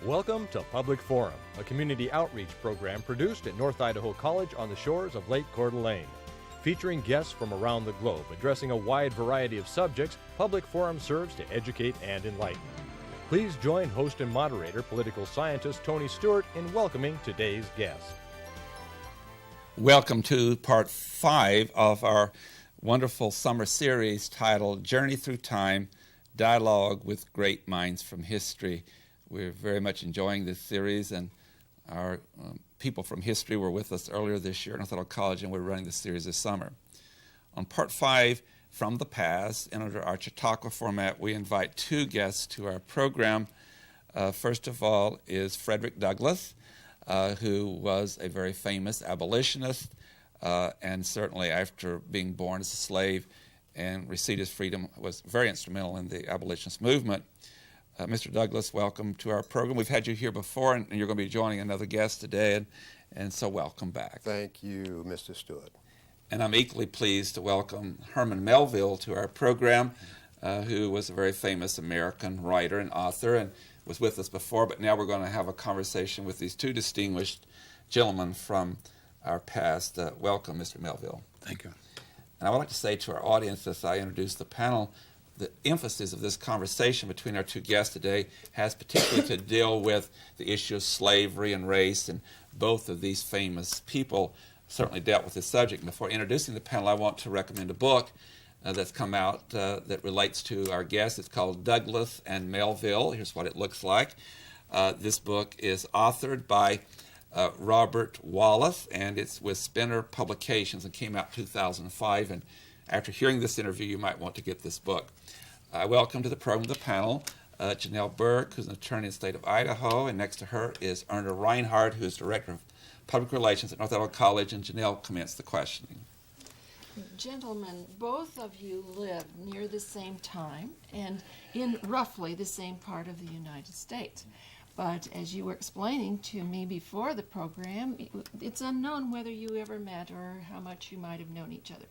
Welcome to Public Forum, a community outreach program produced at North Idaho College on the shores of Lake Coeur d'Alene. Featuring guests from around the globe, addressing a wide variety of subjects, Public Forum serves to educate and enlighten. Please join host and moderator, political scientist Tony Stewart, in welcoming today's guest. Welcome to part 5 of our wonderful summer series titled Journey Through Time, Dialogue with Great Minds from History. We're very much enjoying this series, and our people from history were with us earlier this year at North Idaho College, and we're running this series this summer. On part 5, From the Past, and under our Chautauqua format, we invite 2 guests to our program. First of all is Frederick Douglass, who was a very famous abolitionist, and certainly after being born as a slave and received his freedom was very instrumental in the abolitionist movement. Mr. Douglass, welcome to our program. We've had you here before, and you're going to be joining another guest today, and so welcome back. Thank you, Mr. Stewart. And I'm equally pleased to welcome Herman Melville to our program, who was a very famous American writer and author and was with us before, but now we're going to have a conversation with these 2 distinguished gentlemen from our past. Welcome, Mr. Melville. Thank you. And I would like to say to our audience as I introduce the panel, the emphasis of this conversation between our 2 guests today has particularly to deal with the issue of slavery and race, and both of these famous people certainly dealt with this subject. Before introducing the panel, I want to recommend a book that's come out that relates to our guests. It's called Douglass and Melville. Here's what it looks like. This book is authored by Robert Wallace, and it's with Spinner Publications and came out in 2005. And after hearing this interview, you might want to get this book. I welcome to the program the panel Janell Burke, who's an attorney in the state of Idaho, and next to her is Erna Reinhardt, who is Director of Public Relations at North Idaho College, and Janell commenced the questioning. Gentlemen, both of you live near the same time and in roughly the same part of the United States. But as you were explaining to me before the program, it's unknown whether you ever met or how much you might have known each other.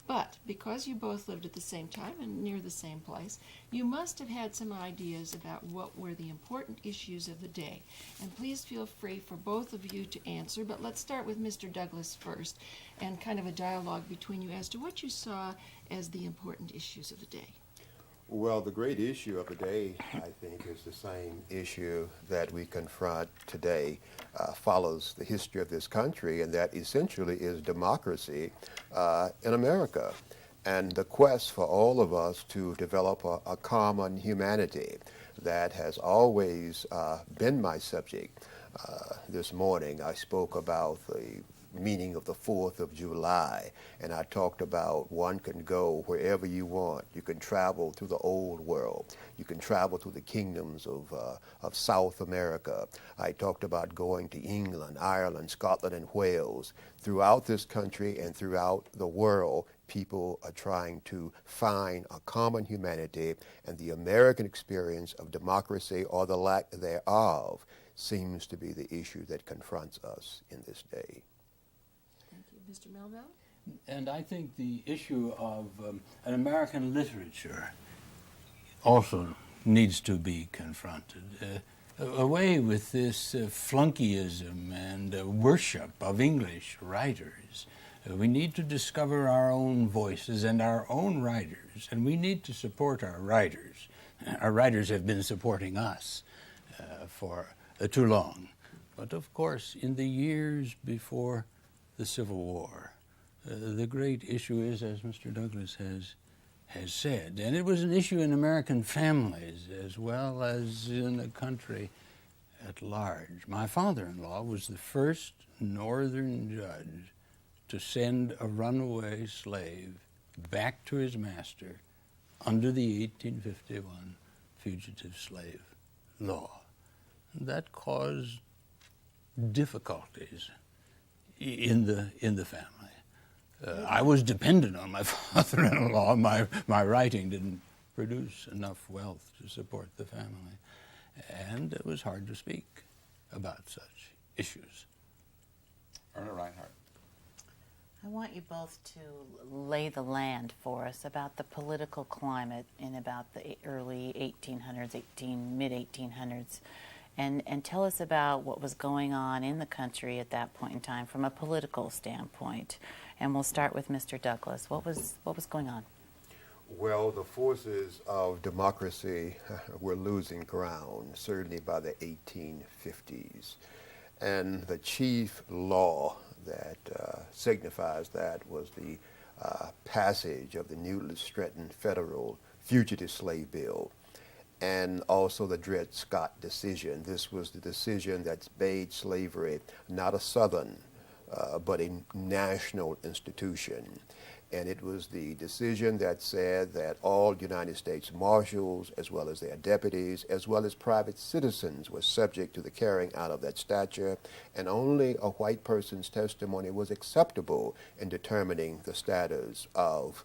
But because you both lived at the same time and near the same place, you must have had some ideas about what were the important issues of the day. And please feel free for both of you to answer, but let's start with Mr. Douglass first and kind of a dialogue between you as to what you saw as the important issues of the day. Well, the great issue of the day, I think, is the same issue that we confront today, follows the history of this country, and that essentially is democracy in America, and the quest for all of us to develop a common humanity. That has always been my subject. This morning I spoke about the meaning of the 4th of July, and I talked about one can go wherever you want. You can travel through the old world. You can travel through the kingdoms of South America. I talked about going to England, Ireland, Scotland, and Wales. Throughout this country and throughout the world, people are trying to find a common humanity, and the American experience of democracy, or the lack thereof, seems to be the issue that confronts us in this day. Mr. Melville? And I think the issue of an American literature also needs to be confronted. Away with this flunkyism and worship of English writers. We need to discover our own voices and our own writers, and we need to support our writers. Our writers have been supporting us for too long. But of course, in the years before the Civil War, the great issue is, as Mr. Douglass has said, and it was an issue in American families as well as in the country at large. My father-in-law was the first northern judge to send a runaway slave back to his master under the 1851 Fugitive Slave Law. That caused difficulties in the family. I was dependent on my father-in-law. My writing didn't produce enough wealth to support the family, and it was hard to speak about such issues. Erna Reinhardt. I want you both to lay the land for us about the political climate in about the early 1800s, mid-1800s, and tell us about what was going on in the country at that point in time from a political standpoint. And we'll start with Mr. Douglas. What was going on? Well, the forces of democracy were losing ground, certainly by the 1850s. And the chief law that signifies that was the passage of the newly strengthened federal fugitive slave bill, and also the Dred Scott decision. This was the decision that made slavery not a Southern, but a national institution. And it was the decision that said that all United States Marshals, as well as their deputies, as well as private citizens, were subject to the carrying out of that statute, and only a white person's testimony was acceptable in determining the status of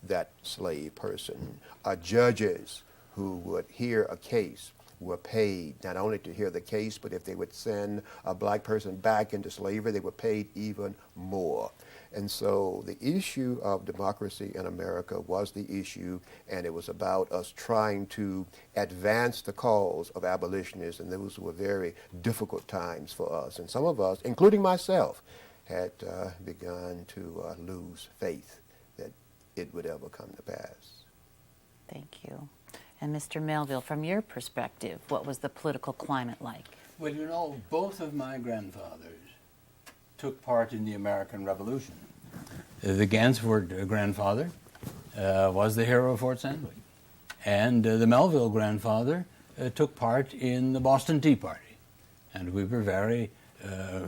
that slave person. Judges who would hear a case were paid not only to hear the case, but if they would send a black person back into slavery, they were paid even more. And so the issue of democracy in America was the issue, and it was about us trying to advance the cause of abolitionists, and those were very difficult times for us. And some of us, including myself, had begun to lose faith that it would ever come to pass. Thank you. And Mr. Melville, from your perspective, what was the political climate like? Well, you know, both of my grandfathers took part in the American Revolution. The Gansevoort grandfather was the hero of Fort Sandwich. And the Melville grandfather took part in the Boston Tea Party. And we were very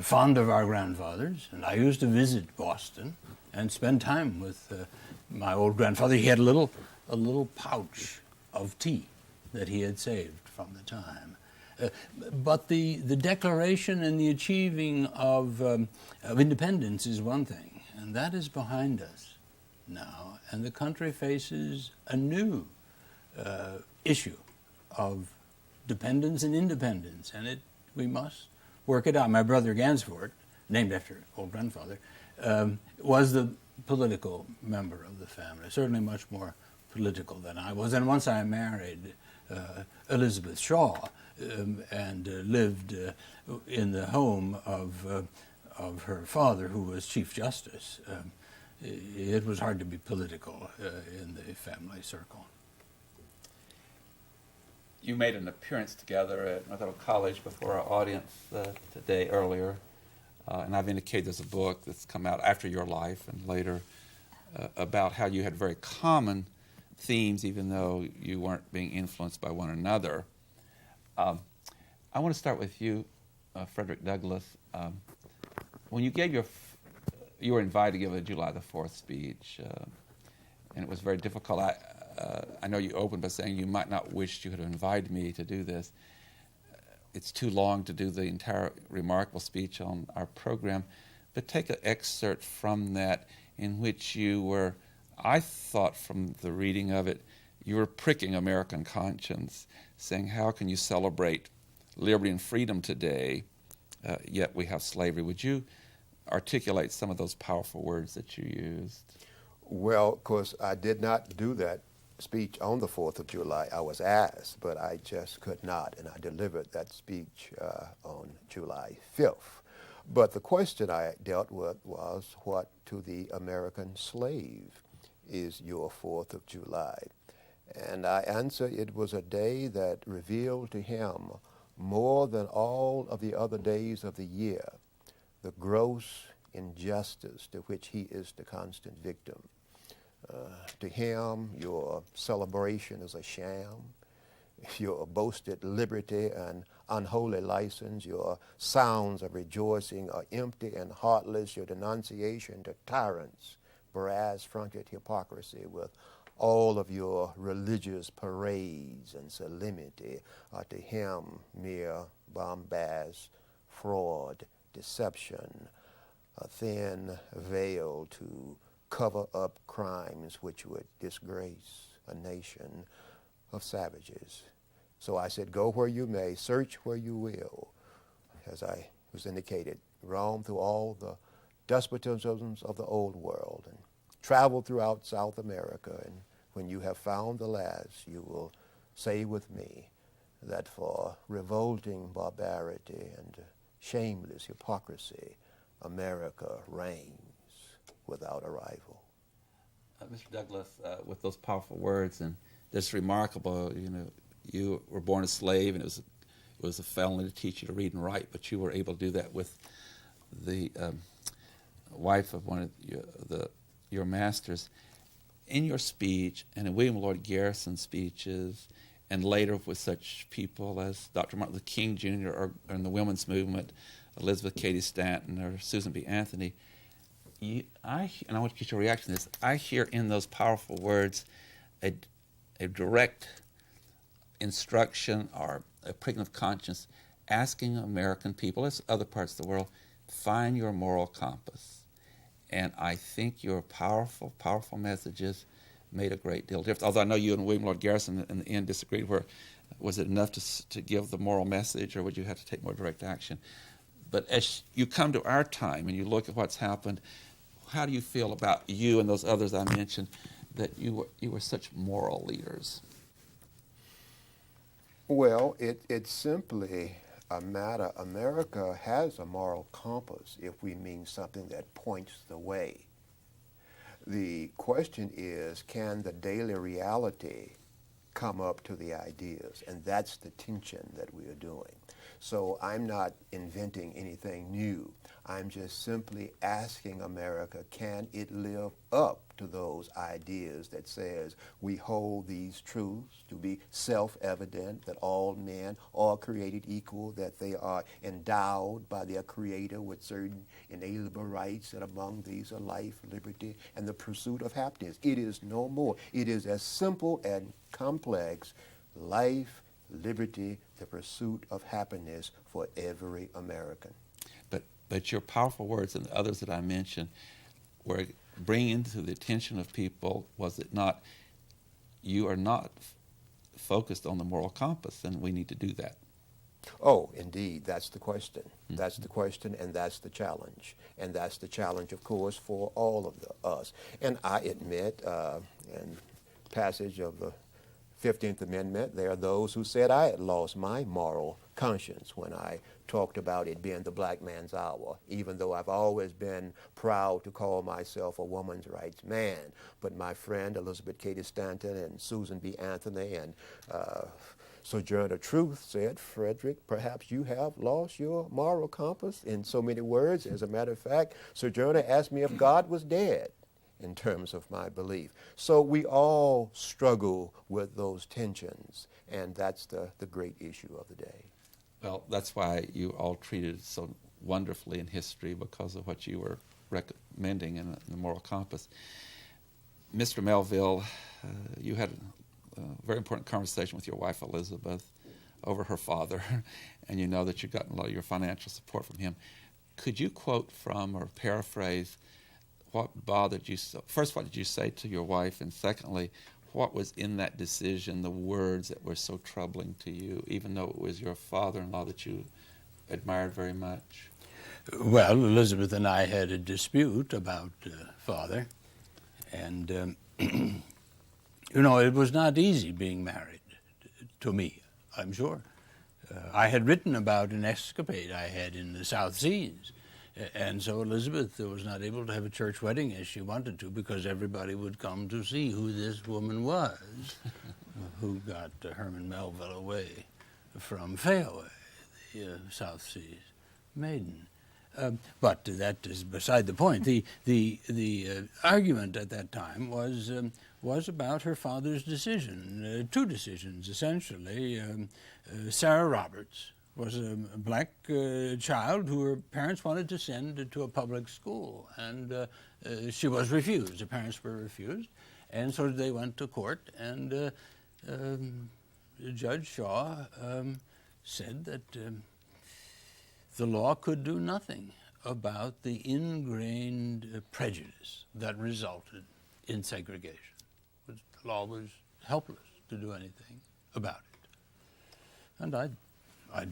fond of our grandfathers. And I used to visit Boston and spend time with my old grandfather. He had a little pouch of tea that he had saved from the time. But the declaration and the achieving of independence is one thing, and that is behind us now. And the country faces a new issue of dependence and independence, and we must work it out. My brother Gansevoort, named after old grandfather, was the political member of the family, certainly much more political than I was. And once I married Elizabeth Shaw and lived in the home of her father, who was Chief Justice, it was hard to be political in the family circle. You made an appearance together at North College before our audience today earlier, and I've indicated there's a book that's come out after your life and later about how you had very common themes, even though you weren't being influenced by one another. I want to start with you, Frederick Douglass. When you gave you were invited to give a July the 4th speech, and it was very difficult. I know you opened by saying you might not wish you had invited me to do this. It's too long to do the entire remarkable speech on our program, but take an excerpt from that in which you were, I thought from the reading of it, you were pricking American conscience, saying, how can you celebrate liberty and freedom today, yet we have slavery? Would you articulate some of those powerful words that you used? Well, of course, I did not do that speech on the 4th of July. I was asked, but I just could not, and I delivered that speech on July 5th. But the question I dealt with was, what to the American slave is your 4th of July? And I answered, it was a day that revealed to him more than all of the other days of the year the gross injustice to which he is the constant victim. To him, your celebration is a sham. Your boasted liberty and unholy license, your sounds of rejoicing are empty and heartless. Your denunciation to tyrants, brass-fronted hypocrisy with all of your religious parades and solemnity are to him mere bombast, fraud, deception, a thin veil to cover up crimes which would disgrace a nation of savages. So I said, go where you may, search where you will. As I was indicated, roam through all the despotisms of the old world and travel throughout South America. And when you have found the last, you will say with me, that for revolting barbarity and shameless hypocrisy, America reigns without a rival. Mr. Douglas, with those powerful words, and this remarkable, you were born a slave, and it was a felony to teach you to read and write, but you were able to do that with the wife of one of your masters. In your speech, and in William Lloyd Garrison's speeches, and later with such people as Dr. Martin Luther King Jr. or in the women's movement, Elizabeth Cady Stanton or Susan B. Anthony, and I want to get your reaction to this. I hear in those powerful words a direct instruction or a pregnant of conscience asking American people, as other parts of the world, find your moral compass. And I think your powerful, powerful messages made a great deal of difference. Although I know you and William Lloyd Garrison in the end disagreed, was it enough to give the moral message, or would you have to take more direct action? But as you come to our time and you look at what's happened, how do you feel about you and those others I mentioned, that you were such moral leaders? Well, it's simply a matter. America has a moral compass if we mean something that points the way. The question is, can the daily reality come up to the ideas? And that's the tension that we are doing. So I'm not inventing anything new. I'm just simply asking America, can it live up to those ideas that says we hold these truths to be self-evident, that all men are created equal, that they are endowed by their Creator with certain inalienable rights, and among these are life, liberty, and the pursuit of happiness. It is no more. It is as simple and complex: life, liberty, the pursuit of happiness for every American. But your powerful words and the others that I mentioned were bringing to the attention of people, was it not, you are not focused on the moral compass, and we need to do that. Oh, indeed, that's the question. Mm-hmm. That's the question, and that's the challenge. And that's the challenge, of course, for all of us. And I admit, in passage of the 15th Amendment, there are those who said I had lost my moral conscience when I talked about it being the black man's hour, even though I've always been proud to call myself a woman's rights man. But my friend Elizabeth Cady Stanton and Susan B. Anthony and Sojourner Truth said, Frederick, perhaps you have lost your moral compass. In so many words, as a matter of fact, Sojourner asked me if God was dead, in terms of my belief. So we all struggle with those tensions, and that's the great issue of the day. Well, that's why you all treated it so wonderfully in history, because of what you were recommending in the moral compass. Mr. Melville, you had a very important conversation with your wife, Elizabeth, over her father, and you know that you've gotten a lot of your financial support from him. Could you quote from or paraphrase what bothered you so? First, what did you say to your wife? And secondly, what was in that decision, the words that were so troubling to you, even though it was your father-in-law that you admired very much? Well, Elizabeth and I had a dispute about father, and it was not easy being married to me, I'm sure. I had written about an escapade I had in the South Seas, and so Elizabeth was not able to have a church wedding as she wanted to, because everybody would come to see who this woman was who got Herman Melville away from Fayaway, the South Seas maiden. But that is beside the point. The argument at that time was about her father's decision, two decisions essentially. Sarah Roberts was a black child who her parents wanted to send to a public school, and she was refused. The parents were refused, and so they went to court, and Judge Shaw said that the law could do nothing about the ingrained prejudice that resulted in segregation. The law was helpless to do anything about it. And I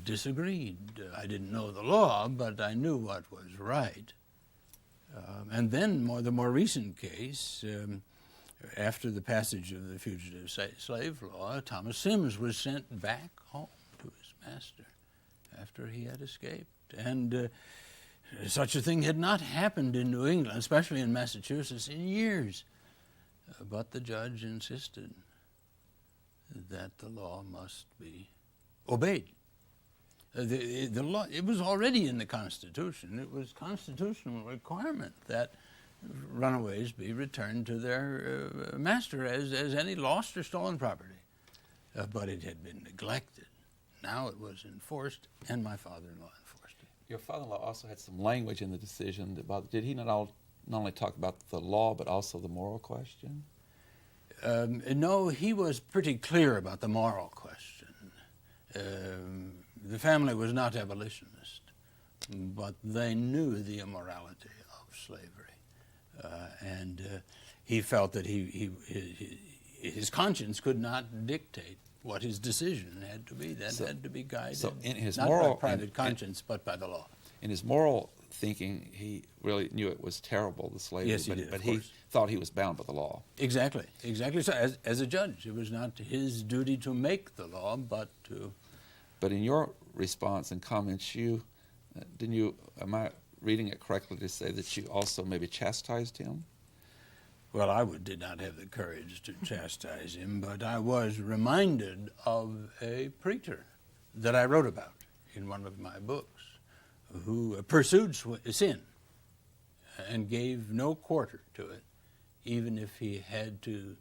disagreed. I didn't know the law, but I knew what was right. And then the more recent case, after the passage of the Fugitive Slave Law, Thomas Sims was sent back home master after he had escaped. And such a thing had not happened in New England, especially in Massachusetts, in years. But the judge insisted that the law must be obeyed. The law, it was already in the Constitution. It was constitutional requirement that runaways be returned to their master as any lost or stolen property. But it had been neglected. Now it was enforced, and my father-in-law enforced it. Your father-in-law also had some language in the decision about, did he not only talk about the law but also the moral question? No, he was pretty clear about the moral question. The family was not abolitionist, but they knew the immorality of slavery, and he felt that his conscience could not dictate what his decision had to be. That had to be guided, so in his not moral, by private conscience, but by the law. In his moral thinking, he really knew it was terrible, the slavery, Yes, he did, but of he course. thought he was bound by the law. Exactly. So as a judge, it was not his duty to make the law, but to... But in your response and comments, am I reading it correctly to say that you also maybe chastised him? Well, I did not have the courage to chastise him, but I was reminded of a preacher that I wrote about in one of my books who pursued sin and gave no quarter to it, even if he had to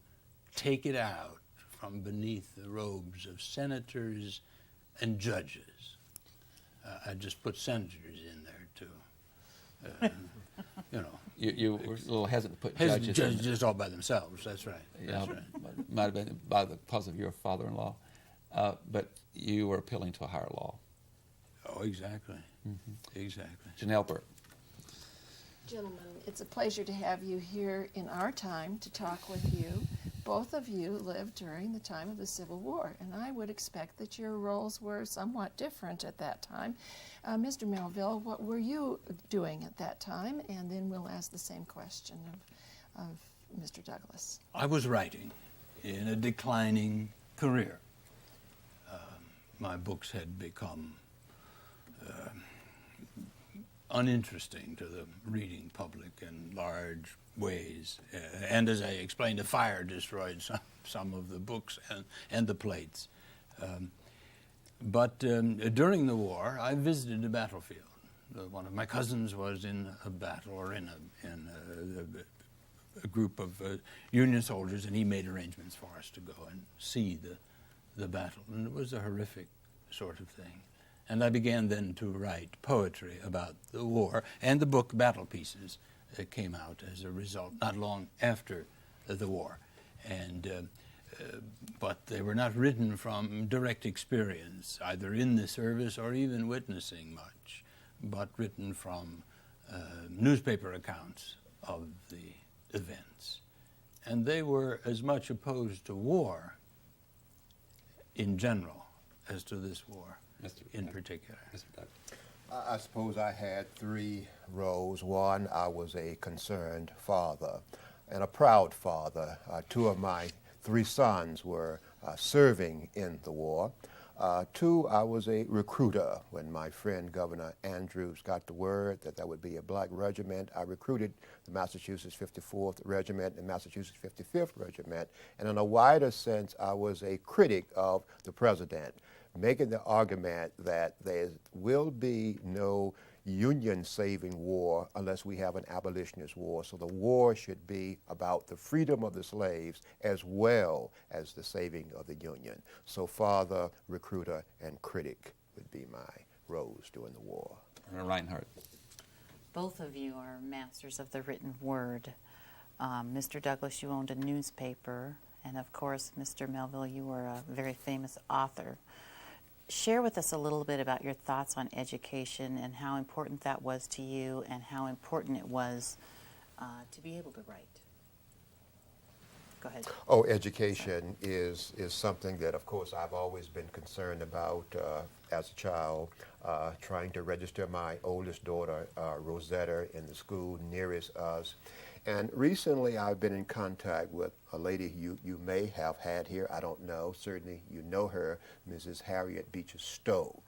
take it out from beneath the robes of senators and judges. I just put senators in there, too. You were a little hesitant to put judges in there. Just all by themselves, that's right. Yeah, That's right. might have been because of your father-in-law. But you were appealing to a higher law. Oh, exactly. Exactly. Janell, Burke. Gentlemen, it's a pleasure to have you here in our time to talk with you. Both of you lived during the time of the Civil War, and I would expect that your roles were somewhat different at that time. Mr. Melville, what were you doing at that time? And then we'll ask the same question of Mr. Douglas. I was writing in a declining career. My books had become uninteresting to the reading public in large ways. And as I explained, a fire destroyed some of the books and the plates. But during the war, I visited the battlefield. One of my cousins was in a battle or in a group of Union soldiers, and he made arrangements for us to go and see the battle. And it was a horrific sort of thing. And I began then to write poetry about the war, and the book Battle Pieces came out as a result, not long after the war. And but they were not written from direct experience, either in the service or even witnessing much, but written from newspaper accounts of the events. And they were as much opposed to war in general as to this war in particular. I suppose I had three roles. One, I was a concerned father and a proud father. Two of my three sons were serving in the war. Two, I was a recruiter. When my friend Governor Andrews got the word that there would be a black regiment, I recruited the Massachusetts 54th Regiment and Massachusetts 55th Regiment. And in a wider sense, I was a critic of the president, making the argument that there will be no Union-saving war unless we have an abolitionist war. So the war should be about the freedom of the slaves as well as the saving of the Union. So father, recruiter, and critic would be my roles during the war. Reinhardt. Both of you are masters of the written word. Mr. Douglas, you owned a newspaper, and of course, Mr. Melville, you were a very famous author. Share with us a little bit about your thoughts on education and how important that was to you and how important it was to be able to write. Go ahead. Oh, education is something that, of course, I've always been concerned about as a child, trying to register my oldest daughter, Rosetta, in the school nearest us. And recently I've been in contact with a lady you may have had here, I don't know, certainly you know her, Mrs. Harriet Beecher Stowe.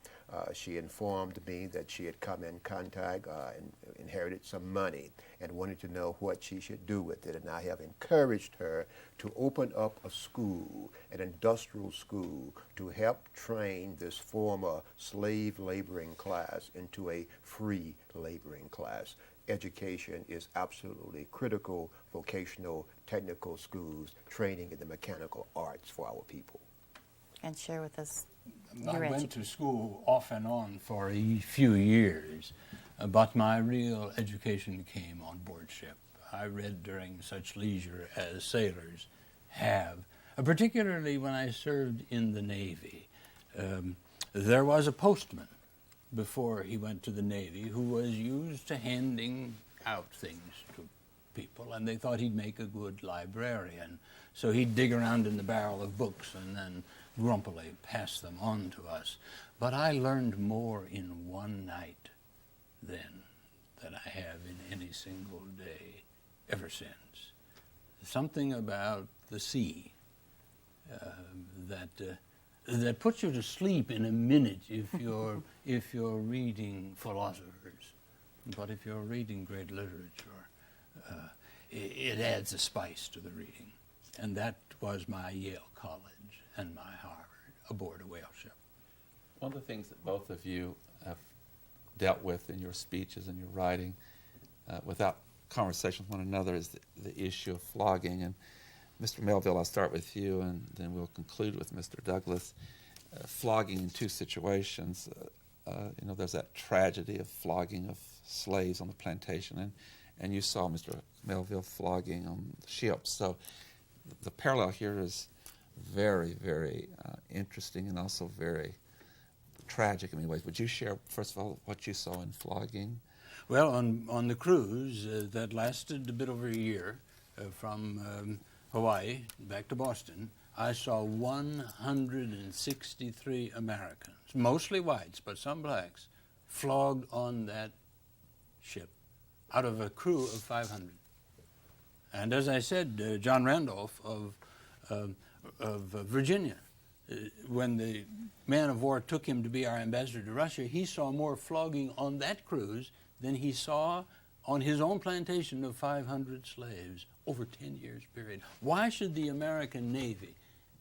She informed me that she had come in contact and inherited some money and wanted to know what she should do with it. And I have encouraged her to open up a school, an industrial school, to help train this former slave laboring class into a free laboring class. Education is absolutely critical, vocational, technical schools, training in the mechanical arts for our people. And share with us I your went to school off and on for a few years, but my real education came on board ship. I read during such leisure as sailors have, particularly when I served in the Navy. There was a postman before he went to the Navy who was used to handing out things to people, and they thought he'd make a good librarian. So he'd dig around in the barrel of books and then grumpily pass them on to us. But I learned more in one night then than I have in any single day ever since. Something about the sea that puts you to sleep in a minute if you're reading philosophers. But if you're reading great literature, it adds a spice to the reading. And that was my Yale College and my Harvard aboard a whale ship. One of the things that both of you have dealt with in your speeches and your writing without conversation with one another is the issue of flogging. And Mr. Melville, I'll start with you and then we'll conclude with Mr. Douglas. Flogging in two situations. There's that tragedy of flogging of slaves on the plantation, and you saw Mr. Melville flogging on the ship. So the parallel here is very, very interesting and also very tragic in many ways. Would you share, first of all, what you saw in flogging? Well, on the cruise that lasted a bit over a year from Hawaii back to Boston, I saw 163 Americans, mostly whites, but some blacks, flogged on that ship out of a crew of 500. And as I said, John Randolph of Virginia, when the man of war took him to be our ambassador to Russia, he saw more flogging on that cruise than he saw on his own plantation of 500 slaves over 10 years period. Why should the American Navy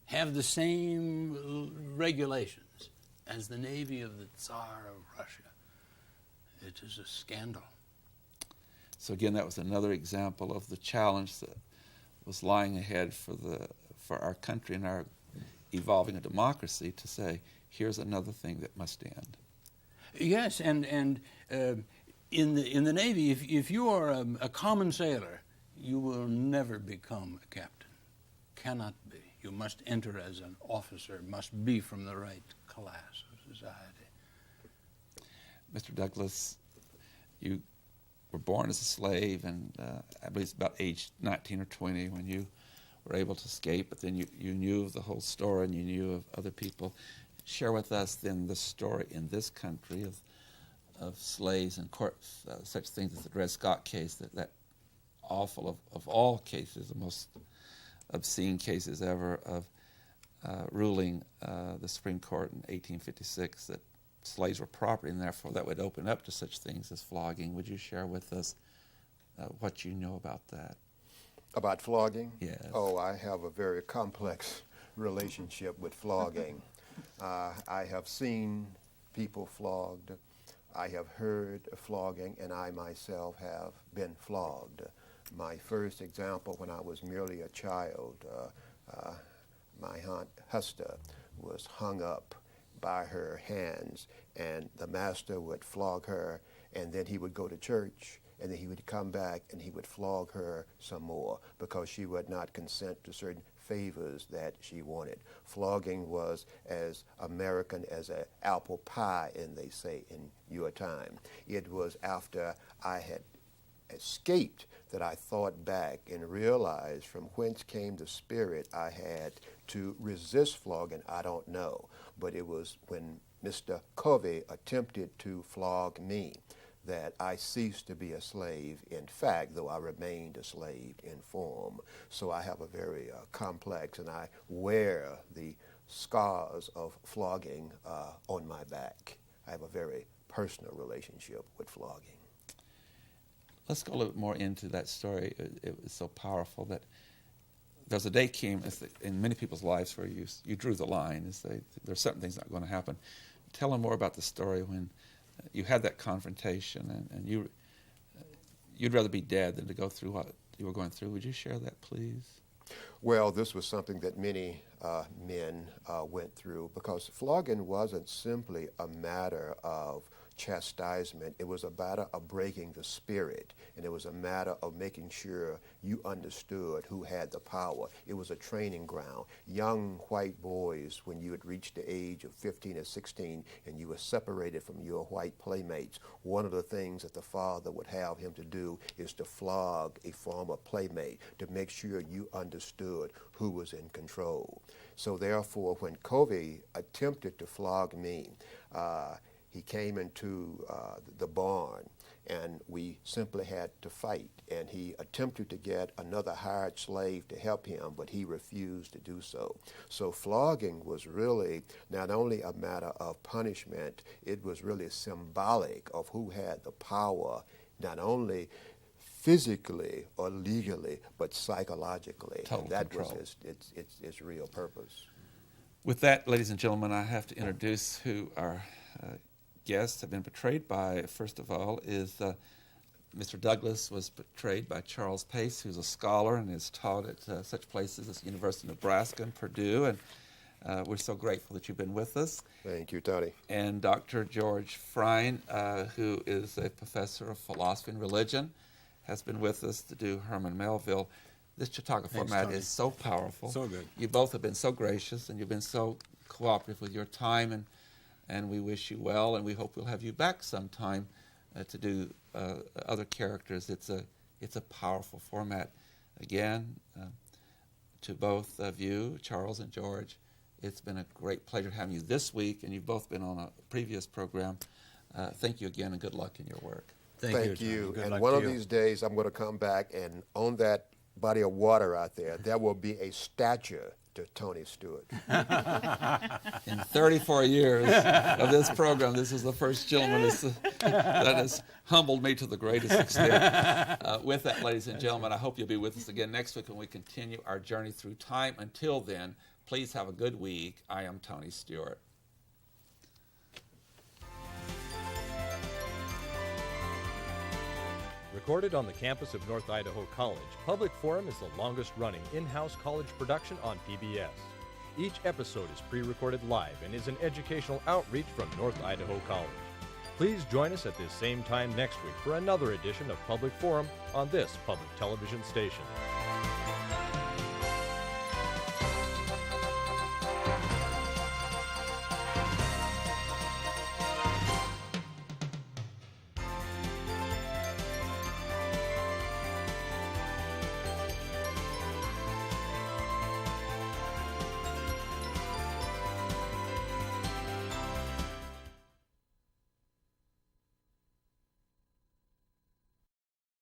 have the same regulations as the Navy of the Tsar of Russia? It is a scandal. So again, that was another example of the challenge that was lying ahead for our country and our evolving a democracy to say, here's another thing that must end. Yes, and in the Navy, if you are a common sailor, you will never become a captain. Cannot be. You must enter as an officer, must be from the right class of society. Mr. Douglas, you were born as a slave, and I believe it's about age 19 or 20 when you were able to escape, but then you knew of the whole story and you knew of other people. Share with us then the story in this country of slaves and courts, such things as the Dred Scott case, that awful of all cases, the most obscene cases ever of ruling the Supreme Court in 1856 that slaves were property and therefore that would open up to such things as flogging. Would you share with us what you know about that? About flogging? Yes. Oh, I have a very complex relationship with flogging. I have seen people flogged. I have heard flogging, and I myself have been flogged. My first example, when I was merely a child, my Aunt Hester was hung up by her hands, and the master would flog her, and then he would go to church, and then he would come back and he would flog her some more because she would not consent to certain favors that she wanted. Flogging was as American as an apple pie, and they say in your time. It was after I had escaped that I thought back and realized from whence came the spirit I had to resist flogging, I don't know. But it was when Mr. Covey attempted to flog me that I ceased to be a slave in fact, though I remained a slave in form. So I have a very complex, and I wear the scars of flogging on my back. I have a very personal relationship with flogging. Let's go a little bit more into that story. It was so powerful that there's a day came in many people's lives where you drew the line. There's certain things not going to happen. Tell them more about the story when you had that confrontation and you'd rather be dead than to go through what you were going through. Would you share that, please? Well, this was something that many men went through, because flogging wasn't simply a matter of chastisement. It was a matter of breaking the spirit, and it was a matter of making sure you understood who had the power. It was a training ground. Young white boys, when you had reached the age of 15 or 16 and you were separated from your white playmates, one of the things that the father would have him to do is to flog a former playmate to make sure you understood who was in control. So therefore, when Covey attempted to flog me, he came into the barn, and we simply had to fight. And he attempted to get another hired slave to help him, but he refused to do so. So flogging was really not only a matter of punishment, it was really symbolic of who had the power, not only physically or legally, but psychologically. Total and that control. was its real purpose. With that, ladies and gentlemen, I have to introduce who our guests have been portrayed by. First of all is Mr. Douglas was portrayed by Charles Pace, who's a scholar and is taught at such places as University of Nebraska and Purdue, and we're so grateful that you've been with us. Thank you, Tony. And Dr. George Frein, who is a professor of philosophy and religion, has been with us to do Herman Melville. This Chautauqua format Tony. is so powerful. So good. You both have been so gracious, and you've been so cooperative with your time, and we wish you well, and we hope we'll have you back sometime to do other characters. It's a powerful format. Again, to both of you, Charles and George, it's been a great pleasure having you this week, and you've both been on a previous program. Thank you again, and good luck in your work. Thank you. Tony. Good And luck one to of you. these days, I'm going to come back, and on that body of water out there, there will be a statue to Tony Stewart. In 34 years of this program, this is the first gentleman that has humbled me to the greatest extent. With that, ladies and gentlemen, I hope you'll be with us again next week when we continue our journey through time. Until then, please have a good week. I am Tony Stewart. Recorded on the campus of North Idaho College, Public Forum is the longest-running in-house college production on PBS. Each episode is pre-recorded live and is an educational outreach from North Idaho College. Please join us at this same time next week for another edition of Public Forum on this public television station.